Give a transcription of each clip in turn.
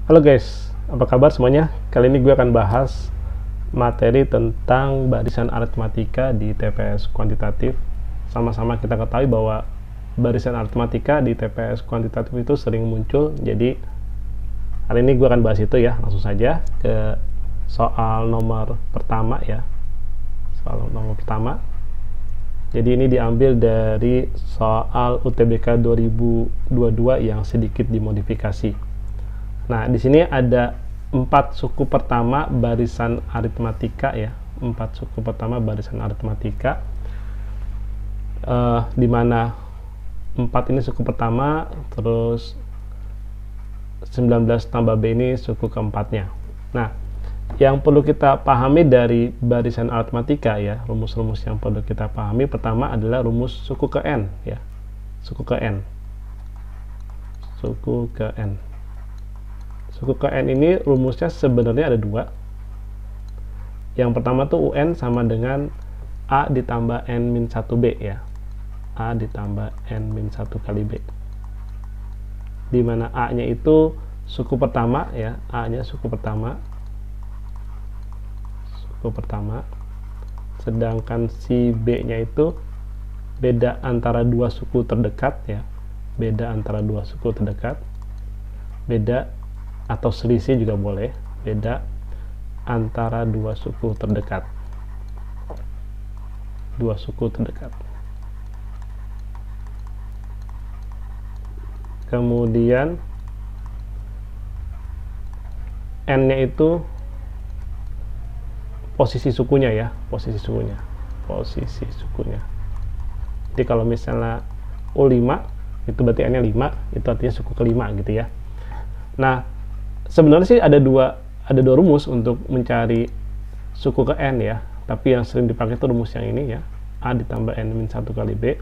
Halo guys, apa kabar semuanya? Kali ini gue akan bahas materi tentang barisan aritmatika di TPS kuantitatif. Sama-sama kita ketahui bahwa barisan aritmatika di TPS kuantitatif itu sering muncul. Jadi hari ini gue akan bahas itu ya. Langsung saja ke soal nomor pertama ya. Soal nomor pertama. Jadi ini diambil dari soal UTBK 2022 yang sedikit dimodifikasi. Nah, di sini ada 4 suku pertama barisan aritmatika ya. 4 suku pertama barisan aritmatika. Di mana 4 ini suku pertama, terus 19 tambah B ini suku keempatnya. Nah, yang perlu kita pahami dari barisan aritmatika ya, rumus-rumus yang perlu kita pahami pertama adalah rumus suku ke N ya. Suku ke N. Suku ke N. Suku ke N ini rumusnya sebenarnya ada 2. Yang pertama tuh UN sama dengan A ditambah N-1B ya. A ditambah N-1 kali B. Di mana A-nya itu suku pertama ya. A-nya suku pertama. Suku pertama. Sedangkan si B-nya itu beda antara 2 suku terdekat ya. Beda antara 2 suku terdekat. Beda atau selisih juga boleh, beda antara 2 suku terdekat. 2 suku terdekat. Kemudian N-nya itu posisi sukunya ya, posisi sukunya. Posisi sukunya. Jadi kalau misalnya U5 itu berarti N-nya 5, itu artinya suku kelima gitu ya. Nah, sebenarnya sih ada dua rumus untuk mencari suku ke N ya, tapi yang sering dipakai itu rumus yang ini ya, A ditambah N-1 kali B.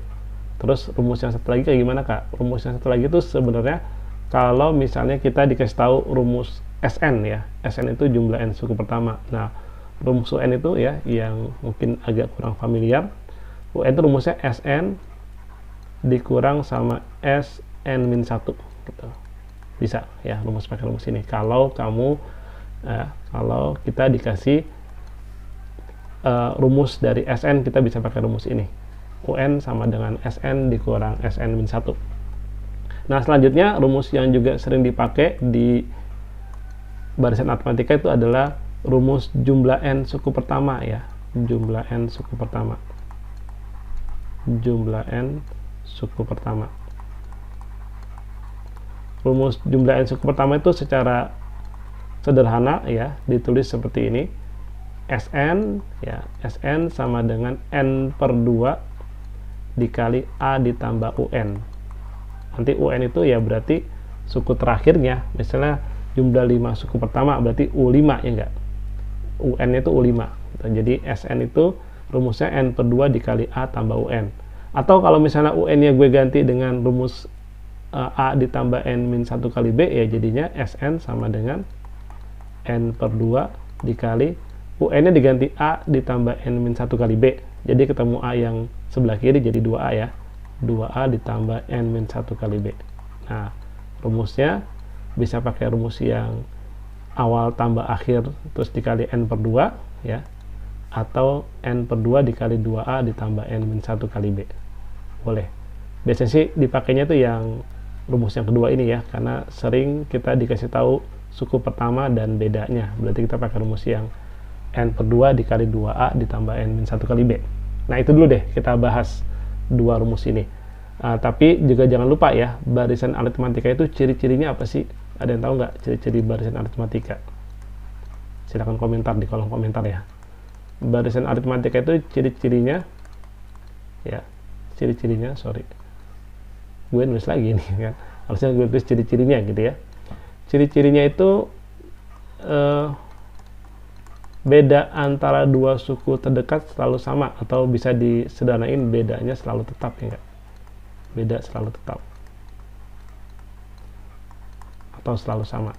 Terus rumus yang satu lagi kayak gimana kak? Rumus yang satu lagi itu sebenarnya kalau misalnya kita dikasih tahu rumus SN ya, SN itu jumlah N suku pertama. Nah, rumus UN itu ya yang mungkin agak kurang familiar, UN itu rumusnya SN dikurang sama SN-1 gitu. Bisa ya rumus pakai rumus ini kalau kamu kalau kita dikasih rumus dari SN, kita bisa pakai rumus ini, UN sama dengan SN dikurang SN-1. Nah, selanjutnya rumus yang juga sering dipakai di barisan aritmatika itu adalah rumus jumlah N suku pertama ya. Jumlah N suku pertama. Jumlah N suku pertama. Rumus jumlah N suku pertama itu secara sederhana ya ditulis seperti ini. Sn ya, Sn sama dengan N per 2 dikali A ditambah UN. Nanti UN itu ya berarti suku terakhirnya. Misalnya jumlah 5 suku pertama berarti U5 ya enggak? UN itu U5. Jadi Sn itu rumusnya N per 2 dikali A tambah UN. Atau kalau misalnya UN-nya gue ganti dengan rumus A ditambah N-1 kali B ya jadinya Sn sama dengan N per 2 dikali UN nya diganti A ditambah N-1 kali B, jadi ketemu A yang sebelah kiri jadi 2A ya, 2A ditambah N-1 kali B. Nah, rumusnya bisa pakai rumus yang awal tambah akhir terus dikali N per 2 ya, atau N per 2 dikali 2A ditambah N-1 kali B, boleh. Biasanya sih dipakainya tuh yang rumus yang kedua ini ya, karena sering kita dikasih tahu suku pertama dan bedanya, berarti kita pakai rumus yang N per 2 dikali 2A ditambah N-1 kali B. Nah, itu dulu deh kita bahas 2 rumus ini. Tapi juga jangan lupa ya, barisan aritmatika itu ciri-cirinya apa sih? Ada yang tahu nggak ciri-ciri barisan aritmatika? Silahkan komentar di kolom komentar ya. Barisan aritmatika itu ciri-cirinya ya, ciri-cirinya, sorry, gue nulis lagi nih kan, harusnya gue tulis ciri-cirinya gitu ya. Ciri-cirinya itu beda antara 2 suku terdekat selalu sama, atau bisa disederhanain bedanya selalu tetap ya enggak? Beda selalu tetap atau selalu sama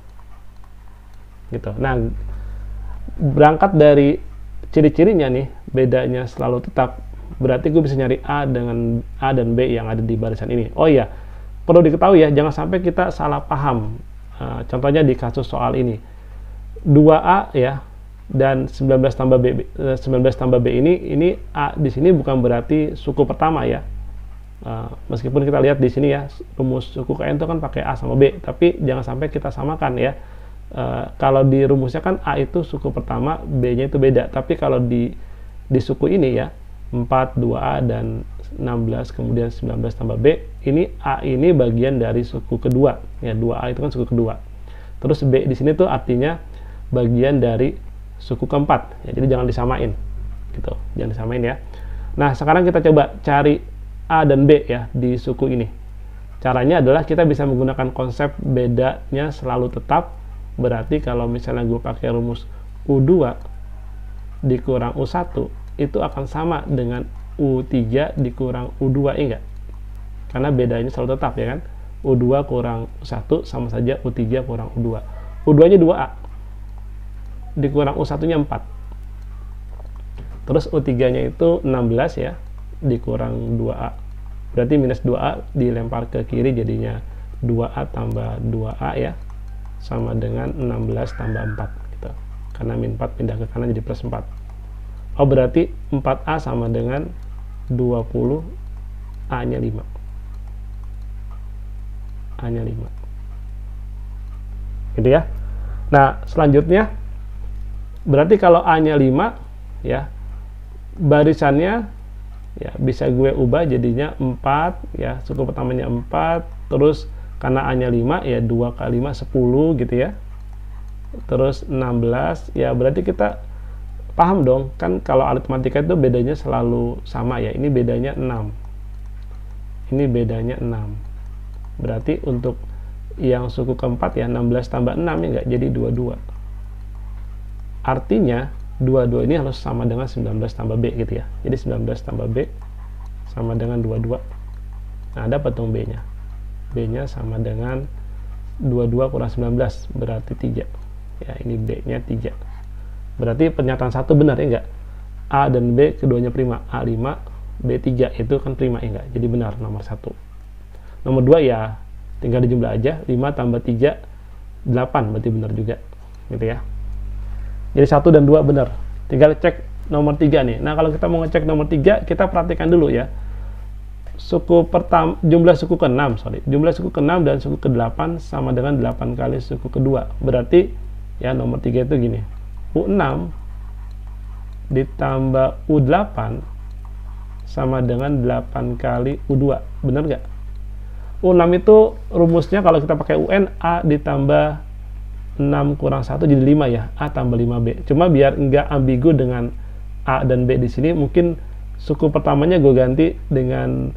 gitu. Nah, berangkat dari ciri-cirinya nih, bedanya selalu tetap, berarti gue bisa nyari A dengan A dan B yang ada di barisan ini. Oh iya, perlu diketahui ya, jangan sampai kita salah paham Contohnya di kasus soal ini 2A ya dan 19 tambah B ini A di sini bukan berarti suku pertama ya. Meskipun kita lihat di sini ya rumus suku KN itu kan pakai A sama B, tapi jangan sampai kita samakan ya. Kalau di rumusnya kan A itu suku pertama, B-nya itu beda. Tapi kalau di suku ini ya 4, 2A dan 16 kemudian 19 tambah B, ini A ini bagian dari suku kedua ya. 2A itu kan suku kedua. Terus B di sini tuh artinya bagian dari suku keempat ya, jadi jangan disamain gitu, jangan disamain ya. Nah sekarang kita coba cari A dan B ya di suku ini. Caranya adalah kita bisa menggunakan konsep bedanya selalu tetap. Berarti kalau misalnya gue pakai rumus U2 dikurang U1 itu akan sama dengan U3 dikurang U2, enggak? Karena bedanya selalu tetap ya kan. U2 kurang U1 sama saja U3 kurang U2. U2 nya 2A dikurang U1 nya 4. Terus U3 nya itu 16 ya dikurang 2A. Berarti minus 2A dilempar ke kiri jadinya 2A tambah 2A ya sama dengan 16 tambah 4 gitu. Karena min 4 pindah ke kanan jadi plus 4. Oh berarti 4A sama dengan 20, A nya 5. A nya 5 gitu ya. Nah selanjutnya berarti kalau A nya 5 ya, barisannya ya bisa gue ubah jadinya 4 ya, suku pertamanya 4, terus karena A nya 5 ya 2 kali 5 10 gitu ya, terus 16 ya, berarti kita paham dong kan kalau aritmatika itu bedanya selalu sama ya. Ini bedanya 6, ini bedanya 6, berarti untuk yang suku keempat ya 16 tambah 6 ya enggak, jadi 22. Artinya 22 ini harus sama dengan 19 tambah B gitu ya. Jadi 19 tambah B sama dengan 22. Nah dapat dong B nya. B nya sama dengan 22 kurang 19 berarti 3 ya, ini B nya 3. Berarti pernyataan satu benar ya enggak? A dan B keduanya prima. A5 B3 itu kan prima ya enggak? Jadi benar nomor 1. Nomor 2 ya tinggal dijumlah aja, 5 tambah 3 8 berarti benar juga gitu ya. Jadi 1 dan 2 benar. Tinggal cek nomor 3 nih. Nah, kalau kita mau ngecek nomor 3, kita perhatikan dulu ya. Suku pertama, jumlah suku ke-6, Jumlah suku ke-6 dan suku ke-8 sama dengan 8 kali suku kedua. Berarti ya nomor 3 itu gini. U6 ditambah U8 sama dengan 8 kali U2. Benar nggak? U6 itu rumusnya kalau kita pakai UN, A ditambah 6 kurang 1 jadi 5 ya, A tambah 5B. Cuma biar enggak ambigu dengan A dan B di sini, mungkin suku pertamanya gue ganti dengan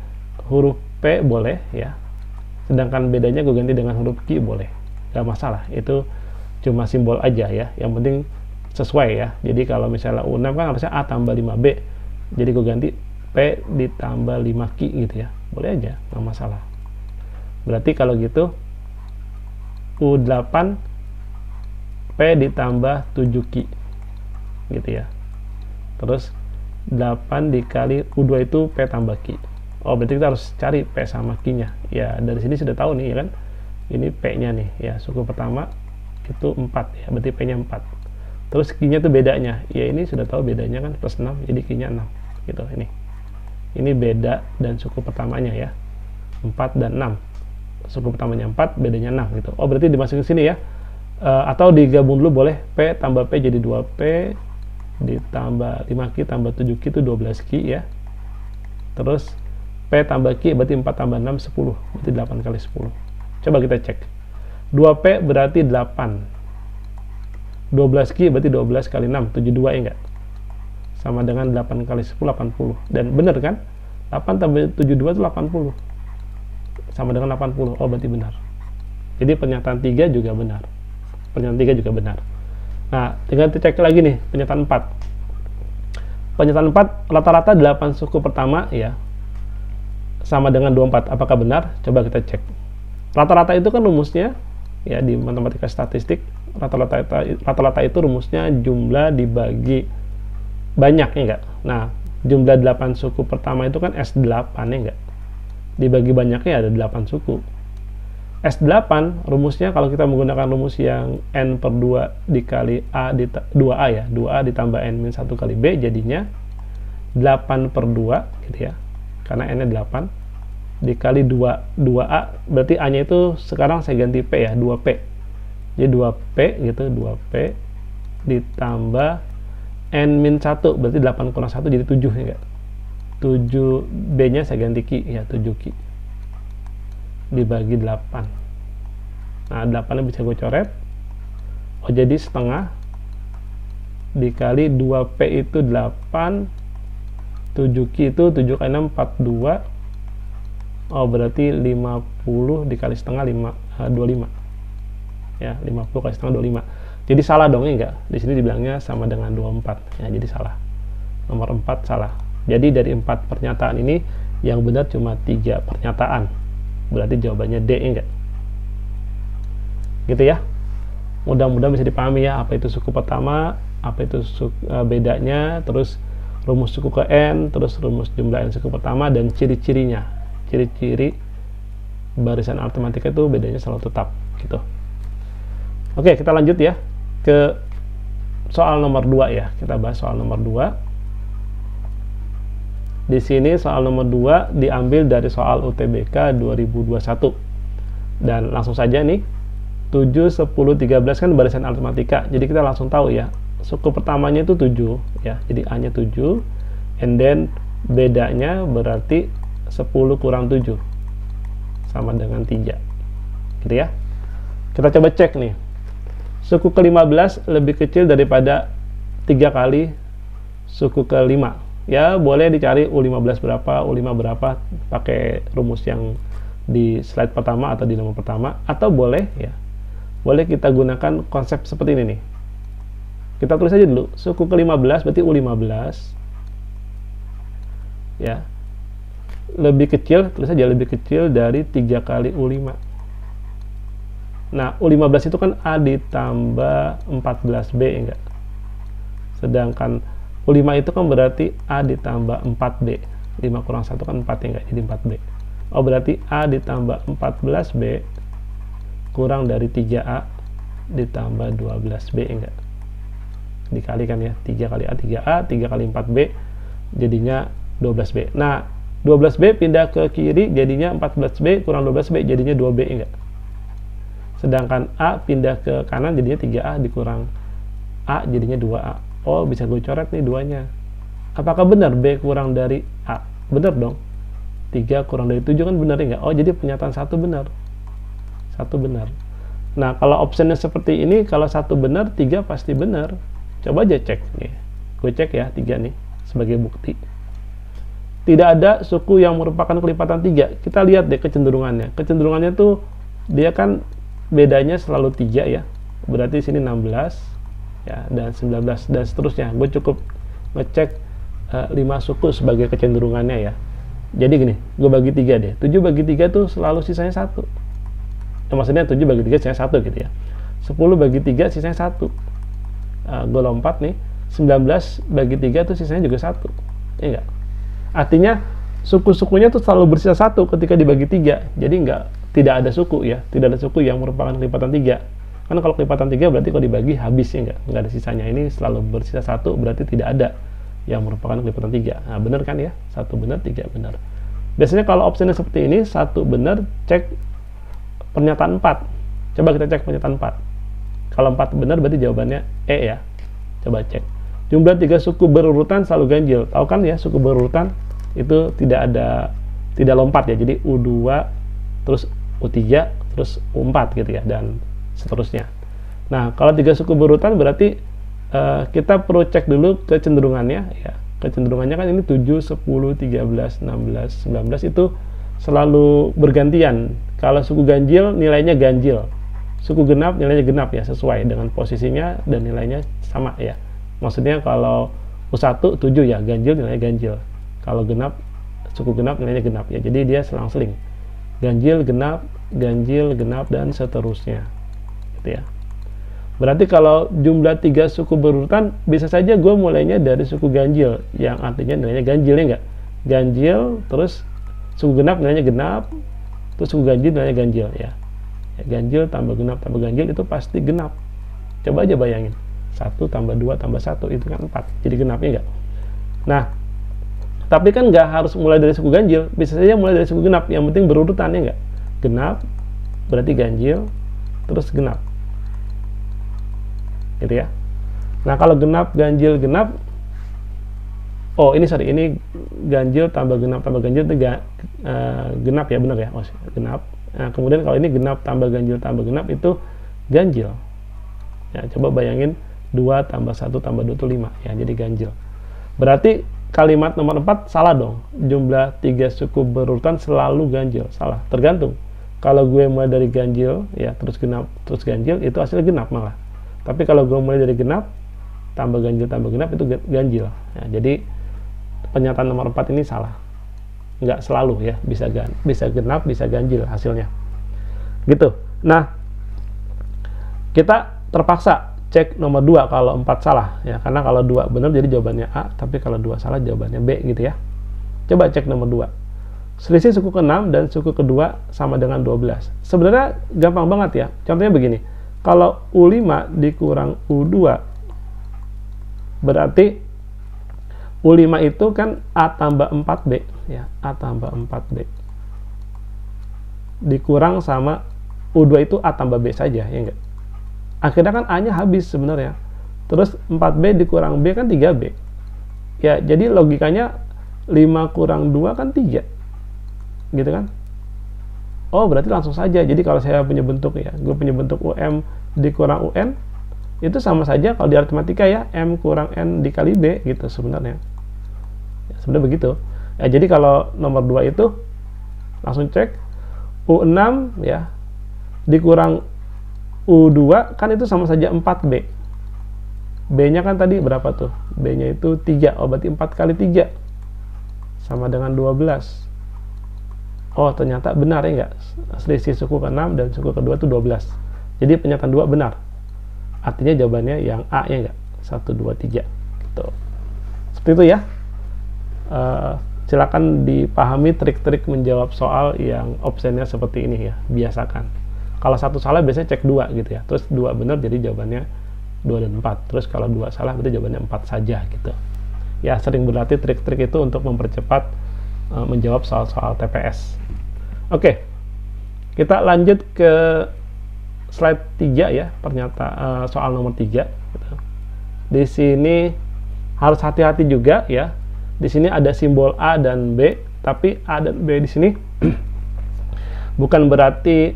huruf P boleh ya. Sedangkan bedanya gue ganti dengan huruf Q boleh. Gak masalah, itu cuma simbol aja ya. Yang penting sesuai ya. Jadi kalau misalnya U6 kan harusnya A tambah 5B. Jadi gue ganti P ditambah 5Q gitu ya. Boleh aja, gak masalah. Berarti kalau gitu U8 P ditambah 7Q gitu ya. Terus 8 dikali U2 itu P tambah Q. Oh berarti kita harus cari P sama Q nya ya. Dari sini sudah tahu nih ya kan, ini P nya nih ya, suku pertama itu 4 ya, berarti P nya 4. Terus Q nya itu bedanya ya, ini sudah tahu bedanya kan plus 6, jadi Q nya 6 gitu. Ini beda dan suku pertamanya ya, 4 dan 6. Suku pertamanya 4, bedanya 6 gitu. Oh berarti dimasukin sini ya. Atau digabung dulu boleh, P tambah P jadi 2P ditambah 5Q tambah 7Q itu 12Q ya. Terus P tambah Q berarti 4 tambah 6 10, berarti 8 kali 10. Coba kita cek. 2P berarti 8, 12Q berarti 12 kali 6 72 ya enggak? Sama dengan 8 kali 10 80. Dan benar kan? 8 tambah 72 itu 80 sama dengan 80. Oh berarti benar. Jadi pernyataan 3 juga benar. Pernyataan 3 juga benar. Nah, tinggal dicek lagi nih pernyataan 4. Pernyataan 4 rata-rata 8 suku pertama ya sama dengan 24. Apakah benar? Coba kita cek. Rata-rata itu kan rumusnya ya di matematika statistik, rata-rata itu rumusnya jumlah dibagi banyak ya enggak? Nah, jumlah 8 suku pertama itu kan S8 ya enggak? Dibagi banyaknya ada 8 suku. S8 rumusnya kalau kita menggunakan rumus yang N per 2 dikali A 2A ya, 2A ditambah N min 1 kali B, jadinya 8 per 2 gitu ya, karena N nya 8 dikali 2A, berarti A nya itu sekarang saya ganti P ya, 2P, jadi 2P gitu, 2P ditambah N min 1, berarti 8 kurang 1 jadi 7 ya enggak? 7B nya saya ganti Ki ya, 7Ki dibagi 8. Nah 8 nya bisa gue coret, oh jadi setengah dikali 2P itu 8, 7Ki itu 7 kali 6 42, oh berarti 50 dikali setengah 25 ya, 50 kali setengah 25. Jadi salah dong ya enggak, di sini dibilangnya sama dengan 24 ya, jadi salah, nomor 4 salah. Jadi dari 4 pernyataan ini yang benar cuma 3 pernyataan, berarti jawabannya D enggak gitu ya. Mudah-mudahan bisa dipahami ya, apa itu suku pertama, apa itu bedanya, terus rumus suku ke N, terus rumus jumlah N suku pertama, dan ciri-cirinya. Ciri-ciri barisan aritmatika itu bedanya selalu tetap gitu. Oke, kita lanjut ya ke soal nomor 2 ya. Kita bahas soal nomor 2. Di sini soal nomor 2 diambil dari soal UTBK 2021. Dan langsung saja nih, 7, 10, 13 kan barisan aritmatika. Jadi kita langsung tahu ya, suku pertamanya itu 7 ya. Jadi A nya 7, and then bedanya berarti 10 kurang 7 sama dengan 3. Gitu ya. Kita coba cek nih. Suku ke-15 lebih kecil daripada 3 kali suku ke-5. Ya, boleh dicari U15 berapa, U5 berapa, pakai rumus yang di slide pertama atau di nomor pertama, atau boleh ya, boleh kita gunakan konsep seperti ini nih. Kita tulis aja dulu, suku ke-15 berarti U15 ya, lebih kecil, tulis aja lebih kecil dari 3 kali U5. Nah, U15 itu kan A ditambah 14B enggak? Sedangkan U5 itu kan berarti A ditambah 4B. 5 kurang 1 kan 4 ya enggak? Jadi 4B. Oh, berarti A ditambah 14B kurang dari 3A ditambah 12B enggak? Dikalikan ya, 3 kali A 3A, 3 kali 4B jadinya 12B. Nah, 12B pindah ke kiri jadinya 14B kurang 12B jadinya 2B enggak? Sedangkan A pindah ke kanan jadinya 3A dikurang A jadinya 2A. Oh, bisa gue coret nih duanya. Apakah benar B kurang dari A? Benar dong. 3 kurang dari 7 kan benar enggak? Oh, jadi pernyataan 1 benar. 1 benar. Nah, kalau optionnya seperti ini, kalau 1 benar, 3 pasti benar. Coba aja cek nih. Gue cek ya 3 nih sebagai bukti. Tidak ada suku yang merupakan kelipatan 3. Kita lihat deh kecenderungannya. Kecenderungannya tuh dia kan bedanya selalu 3 ya. Berarti sini 16 ya, dan 19 dan seterusnya. Gue cukup ngecek 5 suku sebagai kecenderungannya ya. Jadi gini, gue bagi 3 deh. 7 bagi 3 tuh selalu sisanya 1. Ya, maksudnya 7 bagi 3 sisanya 1 gitu ya. 10 bagi 3 sisanya 1. Gue lompat nih, 19 bagi 3 tuh sisanya juga 1. Ya enggak? Artinya suku-sukunya tuh selalu bersisa 1 ketika dibagi 3. Jadi tidak ada suku ya, tidak ada suku yang merupakan kelipatan 3. Karena kalau kelipatan 3 berarti kalau dibagi habis ya enggak ada sisanya. Ini selalu bersisa 1, berarti tidak ada yang merupakan kelipatan 3. Nah, benar kan ya? 1 benar, 3 benar. Biasanya kalau opsinya seperti ini, 1 benar, cek pernyataan 4. Coba kita cek pernyataan 4. Kalau 4 benar berarti jawabannya E ya. Coba cek. Jumlah 3 suku berurutan selalu ganjil. Tahu kan ya, suku berurutan itu tidak lompat ya. Jadi U2 terus U3 terus U4 gitu ya, dan seterusnya. Nah, kalau 3 suku berurutan berarti kita perlu cek dulu kecenderungannya ya. Kecenderungannya kan ini 7, 10, 13, 16, 19 itu selalu bergantian. Kalau suku ganjil nilainya ganjil. Suku genap nilainya genap ya, sesuai dengan posisinya dan nilainya sama ya. Maksudnya kalau U1 7 ya, ganjil nilainya ganjil. Kalau genap, suku genap nilainya genap ya. Jadi dia selang-seling. Ganjil, genap, dan seterusnya. Gitu ya. Berarti kalau jumlah 3 suku berurutan, bisa saja gue mulainya dari suku ganjil, yang artinya nilainya ganjil ya enggak? Ganjil, terus suku genap nilainya genap, terus suku ganjil nilainya ganjil ya. Ganjil tambah ganjil itu pasti genap. Coba aja bayangin, 1 tambah 2 tambah 1 itu kan 4, jadi genapnya enggak. Nah, tapi kan nggak harus mulai dari suku ganjil, bisa saja mulai dari suku genap, yang penting berurutan ya nggak. Genap berarti ganjil terus genap, gitu ya. Nah, kalau genap ganjil genap, oh ini sorry, ini ganjil tambah ganjil itu genap ya, benar ya. Oh, genap. Nah, kemudian kalau ini genap tambah genap itu ganjil ya. Coba bayangin 2 tambah 1 tambah 2 itu 5 ya, jadi ganjil. Berarti kalimat nomor 4 salah dong. Jumlah 3 suku berurutan selalu ganjil. Salah, tergantung. Kalau gue mulai dari ganjil ya terus genap terus ganjil, itu hasilnya genap malah. Tapi kalau gue mulai dari genap tambah genap itu ganjil ya. Jadi pernyataan nomor 4 ini salah. Nggak selalu ya, bisa genap bisa ganjil hasilnya, gitu. Nah, kita terpaksa cek nomor 2 kalau 4 salah ya, karena kalau 2 benar jadi jawabannya A, tapi kalau 2 salah jawabannya B, gitu ya. Coba cek nomor 2. Selisih suku ke-6 dan suku kedua sama dengan 12. Sebenarnya gampang banget ya. Contohnya begini. Kalau U5 dikurang U2 berarti U5 itu kan A tambah 4B ya, A tambah 4B dikurang sama U2 itu A tambah B saja ya enggak. Akhirnya kan A nya habis sebenarnya. Terus 4B dikurang B kan 3B ya, jadi logikanya 5 kurang 2 kan 3, gitu kan. Oh, berarti langsung saja. Jadi kalau saya punya bentuk ya, gue punya bentuk UM dikurang UN, itu sama saja kalau di aritmatika ya, M kurang N dikali B gitu sebenarnya ya, sebenarnya begitu ya. Jadi kalau nomor 2 itu langsung cek U6 ya dikurang U2 kan itu sama saja 4B. B nya kan tadi berapa tuh? B nya itu 3. Oh, berarti 4 kali 3 sama dengan 12. Oh, ternyata benar ya enggak? Selisih suku ke-6 dan suku kedua itu 12. Jadi pernyataan 2 benar. Artinya jawabannya yang A ya enggak? 1, 2, 3 gitu. Seperti itu ya. Silakan dipahami trik-trik menjawab soal yang opsinya seperti ini ya. Biasakan. Kalau 1 salah biasanya cek 2 gitu ya. Terus 2 benar jadi jawabannya 2 dan 4. Terus kalau 2 salah berarti jawabannya 4 saja gitu. Ya, sering berlatih trik-trik itu untuk mempercepat menjawab soal-soal TPS. Oke, kita lanjut ke slide 3 ya, pernyataan soal nomor 3 gitu. Di sini harus hati-hati juga ya. Di sini ada simbol A dan B, tapi A dan B di sini bukan berarti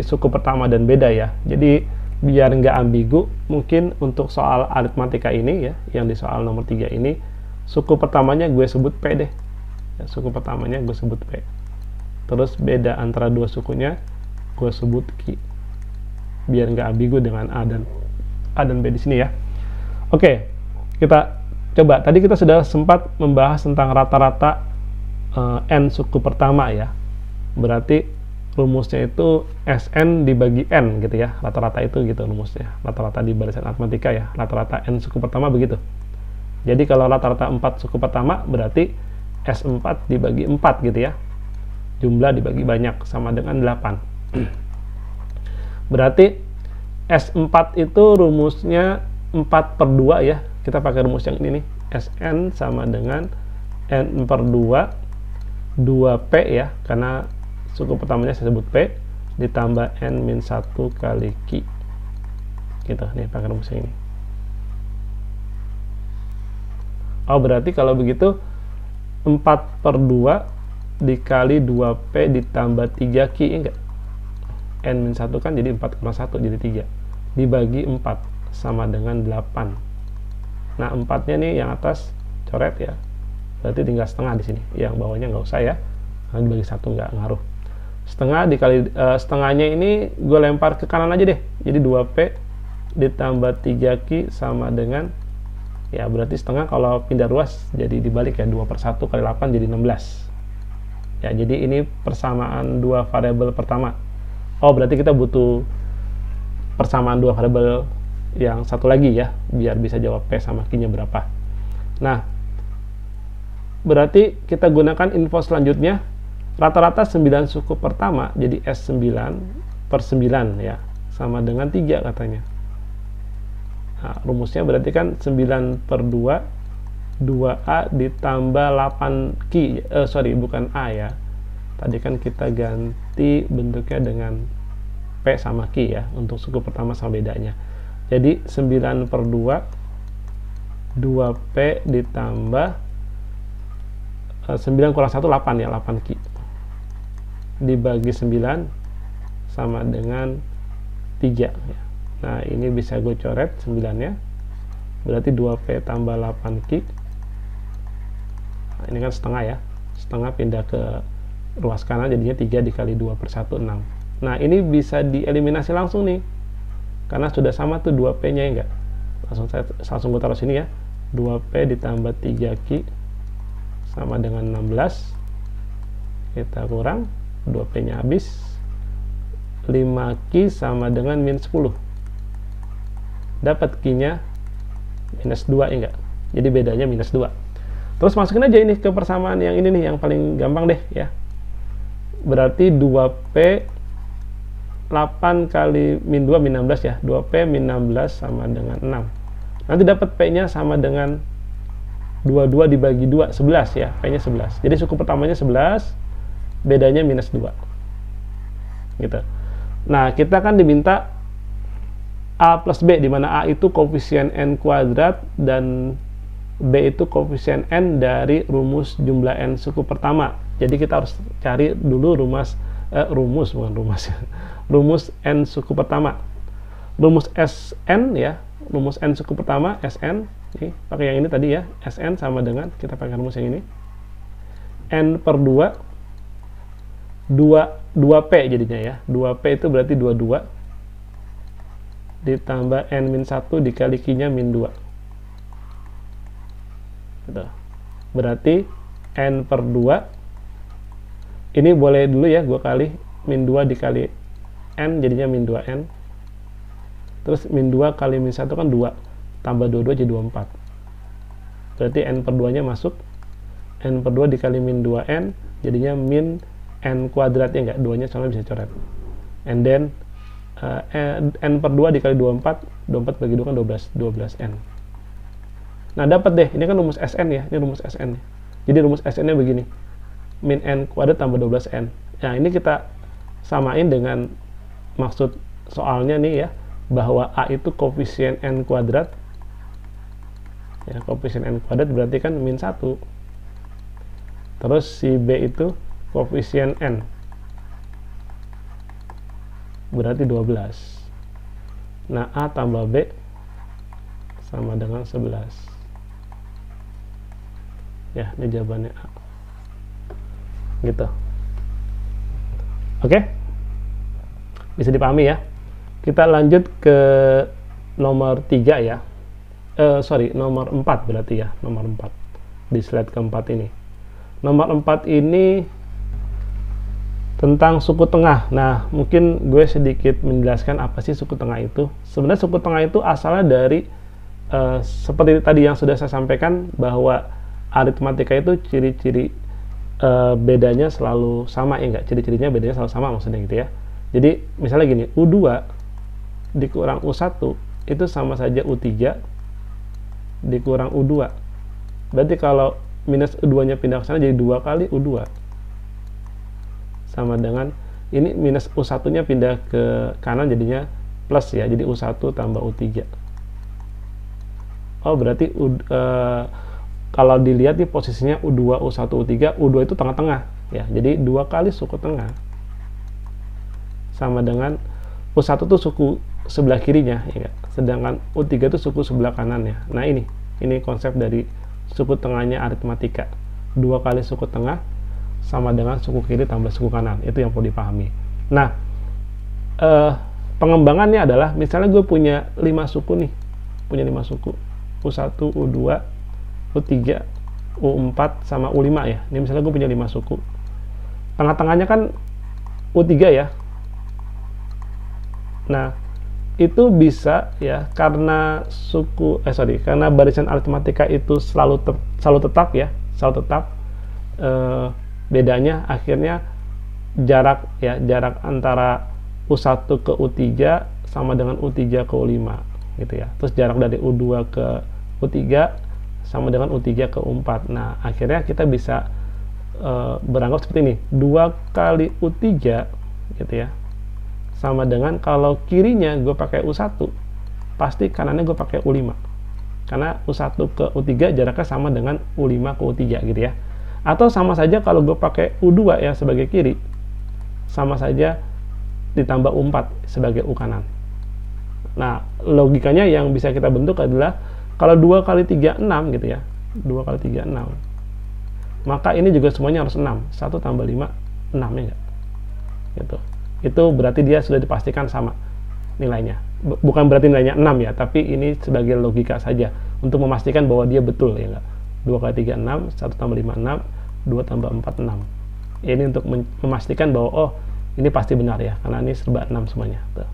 suku pertama dan beda ya. Jadi biar nggak ambigu, mungkin untuk soal aritmatika ini ya, yang di soal nomor 3 ini suku pertamanya gue sebut P deh ya, suku pertamanya gue sebut P, terus beda antara dua sukunya gue sebut Q, biar nggak ambigu dengan A dan B di sini ya. Oke, kita coba. Tadi kita sudah sempat membahas tentang rata-rata N suku pertama ya, berarti rumusnya itu SN dibagi N gitu ya, rata-rata itu gitu rumusnya, rata-rata di barisan aritmatika ya, rata-rata N suku pertama begitu. Jadi kalau rata-rata 4 suku pertama berarti S4 dibagi 4 gitu ya. Jumlah dibagi banyak sama dengan 8. Berarti S4 itu rumusnya 4/2 ya. Kita pakai rumus yang ini nih. Sn sama dengan N/2 2P ya, karena suku pertamanya saya sebut P ditambah N-1 kali Q. Gitu, nih pakai rumus yang ini. Oh, berarti kalau begitu 4/2 dikali 2P ditambah 3Q enggak? N-1 kan jadi 4/1 jadi 3 dibagi 4 sama dengan 8. Nah, 4 nya nih yang atas coret ya, berarti tinggal setengah di sini, yang bawahnya nggak usah ya, karena dibagi 1 nggak ngaruh. Setengah dikali setengahnya ini gue lempar ke kanan aja deh, jadi 2P ditambah 3Q sama dengan, ya berarti setengah kalau pindah ruas jadi dibalik ya, 2/1 kali 8 jadi 16 ya. Jadi ini persamaan dua variabel pertama. Oh, berarti kita butuh persamaan dua variabel yang satu lagi ya, biar bisa jawab P sama Q nya berapa. Nah, berarti kita gunakan info selanjutnya rata-rata 9 suku pertama jadi S9 per 9 ya, sama dengan 3 katanya. Nah, rumusnya berarti kan 9 per 2, 2A ditambah 8 Q, bukan A ya. Tadi kan kita ganti bentuknya dengan P sama Q ya, untuk suku pertama sama bedanya. Jadi 9 per 2, 2P ditambah 9 kurang 1, 8 ya, 8 Q. Dibagi 9 sama dengan 3 ya. Nah, ini bisa gue coret 9 nya. Berarti 2P tambah 8Q. Nah, ini kan setengah ya. Setengah pindah ke ruas kanan, jadinya 3 dikali 2 per 1, 6. Nah, ini bisa dieliminasi langsung nih. Karena sudah sama tuh 2P nya ya enggak. Langsung gue taruh sini ya. 2P ditambah 3Q sama dengan 16. Kita kurang, 2P nya habis. 5Q sama dengan min 10. Dapat Q nya minus 2 ya enggak. Jadi bedanya minus 2. Terus masukin aja ini ke persamaan yang ini nih, yang paling gampang deh ya. Berarti 2P 8 kali min 2 min 16 ya. 2P min 16 sama dengan 6. Nanti dapat P nya sama dengan 22 dibagi 2, 11 ya. P nya 11. Jadi suku pertamanya 11, bedanya minus 2 gitu. Nah, kita kan diminta A plus B, di mana A itu koefisien N kuadrat dan B itu koefisien N dari rumus jumlah N suku pertama. Jadi kita harus cari dulu rumus N suku pertama. Rumus Sn ya, rumus N suku pertama, Sn, nih, pakai yang ini tadi ya, Sn sama dengan, kita pakai rumus yang ini, N per 2, 2P jadinya ya. 2P itu berarti 22 ditambah N-1 dikali Q-nya min 2 gitu. Berarti N per 2 ini boleh dulu ya gue kali min 2 dikali N, jadinya min 2N. Terus min 2 kali min 1 kan 2, tambah 22 jadi 24. Berarti N per 2 nya masuk. N per 2 dikali min 2N jadinya min N kuadrat ya enggak, 2 nya soalnya bisa coret. And then N per 2 dikali 24, 24 bagi 2 kan 12, 12N. Nah, dapat deh, ini kan rumus Sn ya, ini rumus Sn. Jadi rumus Sn nya begini, min N kuadrat tambah 12N. Nah, ini kita samain dengan maksud soalnya nih ya, bahwa A itu koefisien N kuadrat ya, koefisien N kuadrat berarti kan min 1. Terus si B itu koefisien N berarti 12. Nah, A tambah B sama dengan 11 ya, ini jawabannya A gitu. Oke, bisa dipahami ya. Kita lanjut ke nomor 3 ya, nomor 4 berarti ya, nomor 4 di slide keempat ini. Nomor 4 ini tentang suku tengah. Nah, mungkin gue sedikit menjelaskan apa sih suku tengah itu. Sebenarnya suku tengah itu asalnya dari seperti tadi yang sudah saya sampaikan, bahwa aritmatika itu ciri-ciri bedanya selalu sama ya enggak? Ciri-cirinya bedanya selalu sama maksudnya gitu ya. Jadi misalnya gini, U2 dikurang U1 itu sama saja U3 dikurang U2. Berarti kalau minus U2 nya pindah ke sana jadi 2 kali U2. Sama dengan ini minus U1 nya pindah ke kanan jadinya plus ya, jadi U1 tambah U3. Oh, berarti kalau dilihat di posisinya U2, U1, U3, U2 itu tengah-tengah ya, jadi 2 kali suku tengah sama dengan U1 itu suku sebelah kirinya ya, sedangkan U3 itu suku sebelah kanannya. Nah, ini konsep dari suku tengahnya aritmatika. 2 kali suku tengah sama dengan suku kiri tambah suku kanan, itu yang perlu dipahami. Nah, pengembangannya adalah misalnya gue punya 5 suku nih, punya 5 suku, U1, U2, U3, U4 sama U5 ya. Ini misalnya gue punya 5 suku, tengah-tengahnya kan U3 ya. Nah, itu bisa ya, karena barisan aritmatika itu selalu tetap ya, selalu tetap. bedanya akhirnya jarak antara U1 ke U3 sama dengan U3 ke U5 gitu ya. Terus jarak dari U2 ke U3 sama dengan U3 ke U4. Nah, akhirnya kita bisa beranggap seperti ini, 2 kali U3 gitu ya, sama dengan kalau kirinya gue pakai U1, pasti kanannya gue pakai U5, karena U1 ke U3 jaraknya sama dengan U5 ke U3 gitu ya. Atau sama saja kalau gue pakai U2 ya sebagai kiri, sama saja ditambah U4 sebagai U kanan. Nah, logikanya yang bisa kita bentuk adalah kalau 2 kali 3 6 gitu ya, 2 kali 3 6, maka ini juga semuanya harus 6. 1 tambah 5 6 ya enggak? Gitu. Itu berarti dia sudah dipastikan sama nilainya. Bukan berarti nilainya 6 ya, tapi ini sebagai logika saja untuk memastikan bahwa dia betul ya enggak. 2 kali 3 6, 1 tambah 5 6, 2 tambah 4 6. Ini untuk memastikan bahwa oh, ini pasti benar ya, karena ini serba 6 semuanya. Tuh.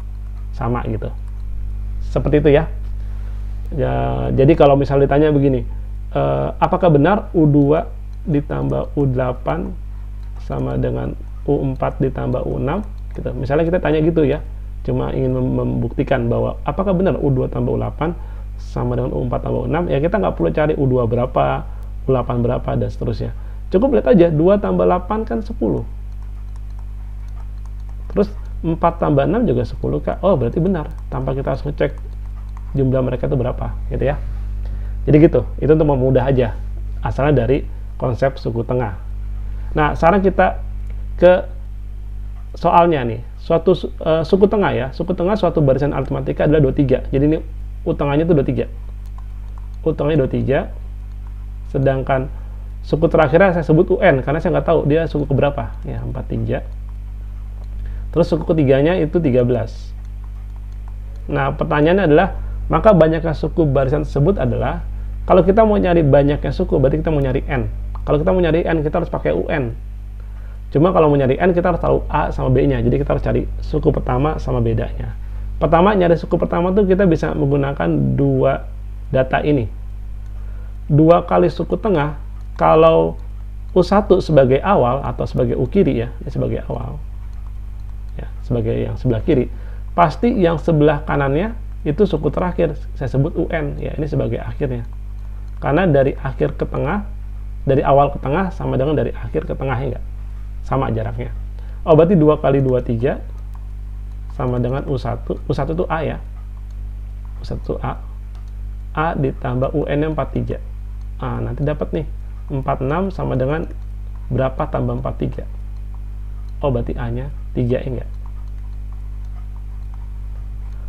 Sama gitu. Seperti itu ya. Jadi kalau misalnya ditanya begini, apakah benar U2 ditambah U8 sama dengan U4 ditambah U6 gitu. Misalnya kita tanya gitu ya, cuma ingin membuktikan bahwa apakah benar U2 tambah U8 sama dengan U4 tambah U6, ya kita nggak perlu cari U2 berapa, U8 berapa, dan seterusnya. Cukup lihat aja, 2 tambah 8 kan 10. Terus 4 tambah 6 juga 10 kak. Oh, berarti benar, tanpa kita harus ngecek jumlah mereka itu berapa gitu ya. Jadi gitu, itu untuk memudah aja, asalnya dari konsep suku tengah. Nah, sekarang kita ke soalnya nih. Suatu suku tengah ya, suku tengah suatu barisan aritmatika adalah 23. Jadi ini U tengahnya itu 23. U tengahnya 23. Sedangkan suku terakhirnya saya sebut UN karena saya nggak tahu dia suku keberapa ya, 43. Terus suku ketiganya itu 13. Nah, pertanyaannya adalah, maka banyaknya suku barisan tersebut adalah, kalau kita mau nyari banyaknya suku, berarti kita mau nyari N. Kalau kita mau nyari N, kita harus pakai UN. Cuma kalau mau nyari N, kita harus tahu A sama B-nya. Jadi kita harus cari suku pertama sama bedanya. Pertama, nyari suku pertama tuh kita bisa menggunakan dua data ini. 2 kali suku tengah, kalau U1 sebagai awal atau sebagai U kiri ya, ini sebagai awal. Ya, sebagai yang sebelah kiri. Pasti yang sebelah kanannya itu suku terakhir, saya sebut UN ya, ini sebagai akhirnya, karena dari akhir ke tengah, dari awal ke tengah sama dengan dari akhir ke tengah, enggak sama jaraknya. Oh, berarti 2 kali 2 3 sama dengan U1. U1 itu A ya, U1 itu A ditambah UN nya 43. Nanti dapat nih 46 sama dengan berapa tambah 43. Oh, berarti A nya 3 enggak.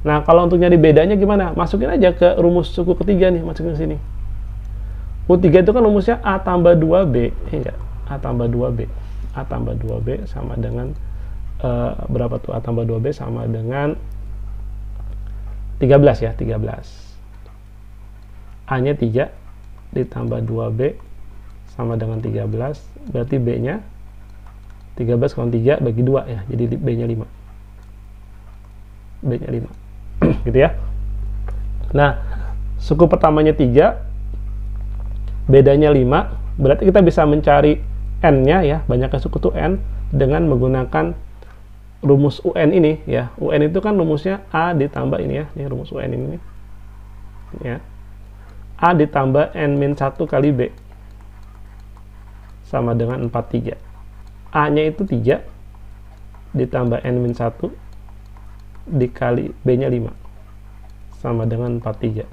Nah, kalau untuk nyari bedanya gimana? Masukin aja ke rumus suku ketiga nih, masukin ke sini. U3 itu kan rumusnya A tambah 2B, enggak? A tambah 2B. A tambah 2B sama dengan berapa tuh? A tambah 2B sama dengan 13 ya, 13. A-nya 3 ditambah 2B sama dengan 13, berarti B-nya 13 kurang 3 bagi 2 ya, jadi B-nya 5. B-nya 5. Gitu ya. Nah, suku pertamanya 3, bedanya 5, berarti kita bisa mencari N-nya ya, banyaknya suku itu N, dengan menggunakan rumus UN ini ya. UN itu kan rumusnya A ditambah ini ya, ini rumus UN ini ya. A ditambah N-1 kali B sama dengan 43. A-nya itu 3 ditambah N-1 dikali B-nya 5 sama dengan 43.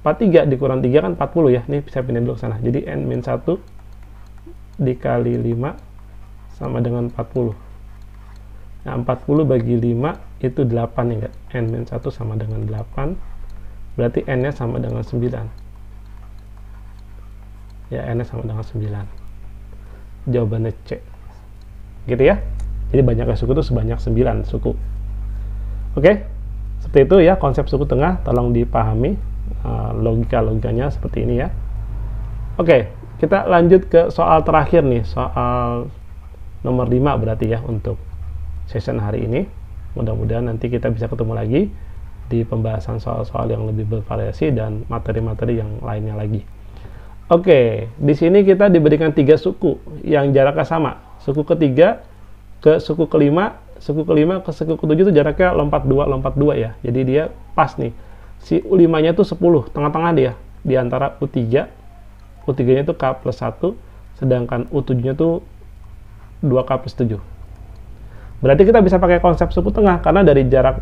43 dikurang 3 kan 40 ya. Ini saya pindah dulu ke sana. Jadi N-1 dikali 5 sama dengan 40. Nah, 40 bagi 5 itu 8 ya. N-1 sama dengan 8. Berarti N-nya sama dengan 9. Ya, N-nya sama dengan 9. Jawabannya C. Gitu ya. Jadi banyaknya suku itu sebanyak 9 suku. Oke, seperti itu ya konsep suku tengah, tolong dipahami logika-logikanya seperti ini ya. Oke, kita lanjut ke soal terakhir nih, soal nomor 5 berarti ya untuk session hari ini. Mudah-mudahan nanti kita bisa ketemu lagi di pembahasan soal-soal yang lebih bervariasi dan materi-materi yang lainnya lagi. Oke, di sini kita diberikan 3 suku yang jaraknya sama. Suku ketiga ke suku kelima, suku kelima ke suku ketujuh itu jaraknya lompat 2 ya. Jadi dia pas nih. Si U5-nya itu 10, tengah-tengah dia. Di antara U3, U3-nya itu K plus 1, sedangkan U7-nya itu 2K plus 7. Berarti kita bisa pakai konsep suku tengah, karena dari jarak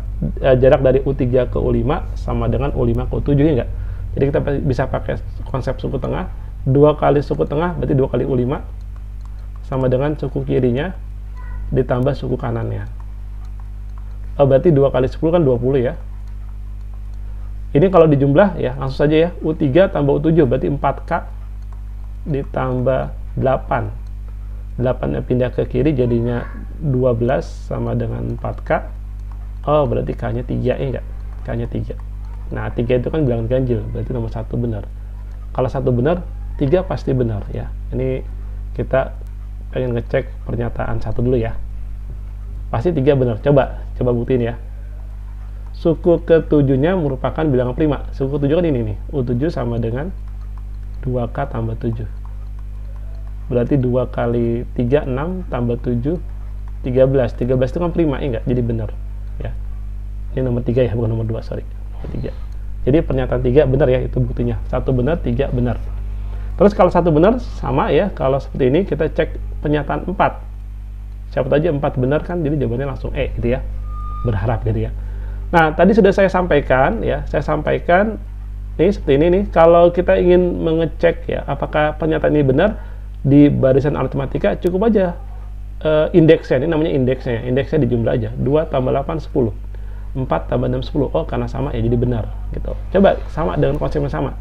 dari U3 ke U5 sama dengan U5 ke U7, ya enggak? Jadi kita bisa pakai konsep suku tengah. 2 kali suku tengah berarti 2 kali U5 sama dengan suku kirinya ditambah suku kanannya. Berarti 2 kali 10 kan 20 ya. Ini kalau dijumlah ya langsung saja ya. U3 tambah U7 berarti 4K ditambah 8. 8-nya pindah ke kiri jadinya 12 sama dengan 4K. Berarti K-nya 3 ya enggak? K-nya 3. Nah, 3 itu kan bilangan ganjil, berarti nomor 1 benar. Kalau 1 benar, 3 pasti benar ya. Ini kita pengen ngecek pernyataan 1 dulu ya. Pasti 3 benar. Coba buktiin ya. Suku ke-7-nya merupakan bilangan prima. Suku ke-7 kan ini nih. U7 sama dengan 2K tambah 7. Berarti 2 kali 3, 6 tambah 7, 13. 13 itu kan prima, enggak? Jadi benar ya. Ini nomor 3 ya, bukan nomor 2, sorry. 3. Jadi pernyataan 3 benar ya, itu buktinya. 1 benar, 3 benar. Terus kalau 1 benar sama ya, kalau seperti ini kita cek pernyataan 4. Siapa aja 4 benar kan, jadi jawabannya langsung E gitu ya. Berharap gitu ya. Nah, tadi sudah saya sampaikan ya, nih seperti ini nih, kalau kita ingin mengecek ya apakah pernyataan ini benar di barisan aritmatika, cukup aja indeksnya, ini namanya indeksnya dijumlah aja. 2 tambah 8, 10. 4 tambah 6, 10. Karena sama ya jadi benar gitu. Coba sama dengan konsep yang sama.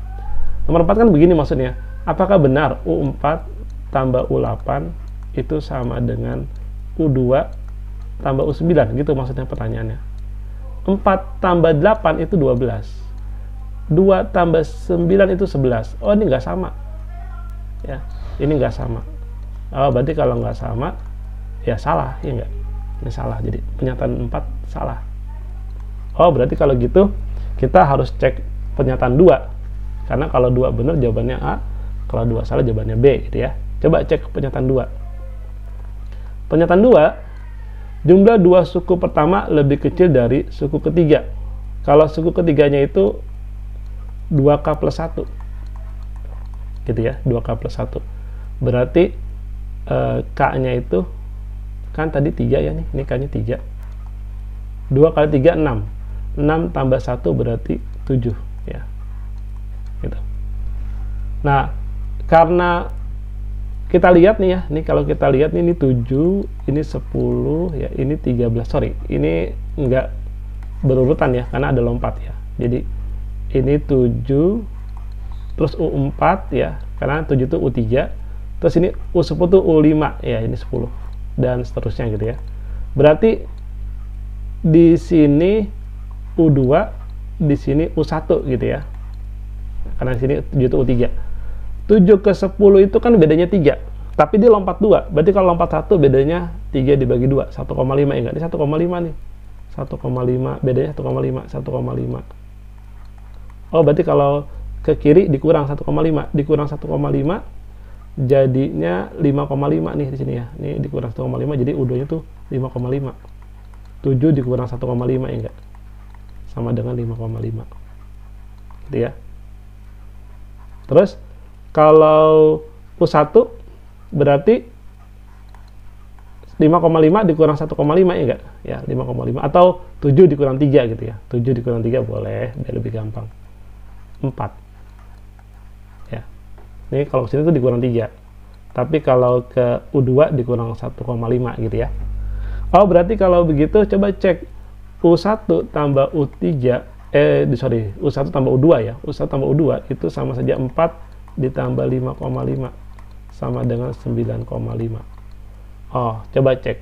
Nomor 4 kan begini maksudnya. Apakah benar U4 tambah U8 itu sama dengan U2 tambah U9? Gitu maksudnya pertanyaannya. 4 tambah 8 itu 12. 2 tambah 9 itu 11. Ini nggak sama. Ya, ini nggak sama. Berarti kalau nggak sama, ya salah, ya nggak? Ini salah. Jadi pernyataan 4 salah. Berarti kalau gitu kita harus cek pernyataan 2. Karena kalau 2 benar jawabannya A, kalau 2 salah jawabannya B gitu ya. Coba cek pernyataan 2. Pernyataan 2, jumlah 2 suku pertama lebih kecil dari suku ketiga. Kalau suku ketiganya itu 2K plus 1. Gitu ya, 2K plus 1. Berarti K-nya itu kan tadi 3 ya nih, ini K-nya 3. 2 kali 3, 6. 6 tambah 1 berarti 7 ya. Gitu. Nah, karena kita lihat nih ya, nih kalau kita lihat nih, ini 7, ini 10 ya, ini 13. Sorry, ini enggak berurutan ya karena ada lompat ya. Jadi ini 7 terus U4 ya, karena 7 itu U3, terus ini U10 itu U5 ya, ini 10 dan seterusnya gitu ya. Berarti di sini U2, di sini U1 gitu ya. Karena di sini 7 itu U3. 7 ke 10 itu kan bedanya 3. Tapi dia lompat 2. Berarti kalau lompat 1 bedanya 3 dibagi 2. 1,5 ya enggak? Ini 1,5 nih. 1,5 bedanya 1,5, 1,5. Berarti kalau ke kiri dikurang 1,5, dikurang 1,5 jadinya 5,5 nih di sini ya. Ini dikurang 1,5 jadi U2-nya tuh 5,5. 7 dikurang 1,5 ya enggak? Sama dengan 5,5 gitu ya. Terus kalau U1 berarti 5,5 dikurang 1,5 ya enggak? Ya, 5,5 atau 7 dikurang 3 gitu ya. 7 dikurang 3 boleh, biar lebih gampang. 4. Ya. Ini kalau ke sini tuh dikurang 3. Tapi kalau ke U2 dikurang 1,5 gitu ya. Berarti kalau begitu coba cek U1 tambah U3 U1 tambah U2 ya. U1 tambah U2 itu sama saja 4 ditambah 5,5 sama dengan 9,5. Coba cek.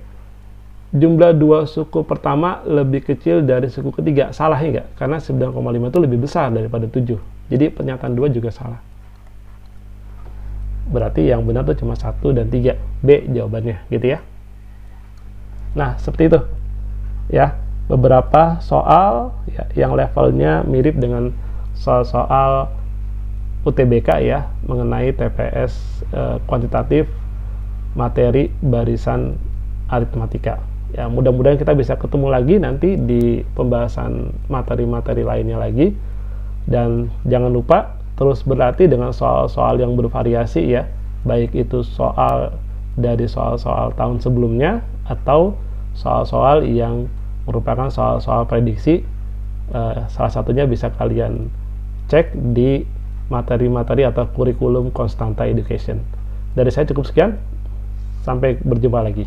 Jumlah 2 suku pertama lebih kecil dari suku ketiga. Salah ya enggak? Karena 9,5 itu lebih besar daripada 7. Jadi pernyataan 2 juga salah. Berarti yang benar tuh cuma 1 dan 3. B jawabannya gitu ya. Nah, seperti itu. Ya, beberapa soal ya, yang levelnya mirip dengan soal-soal UTBK ya, mengenai TPS kuantitatif materi barisan aritmatika. Ya, mudah-mudahan kita bisa ketemu lagi nanti di pembahasan materi-materi lainnya lagi. Dan jangan lupa terus berlatih dengan soal-soal yang bervariasi ya, baik itu soal dari soal-soal tahun sebelumnya atau soal-soal yang merupakan soal-soal prediksi. Salah satunya bisa kalian cek di materi-materi atau kurikulum Konstanta Education. Dari saya cukup sekian, sampai berjumpa lagi.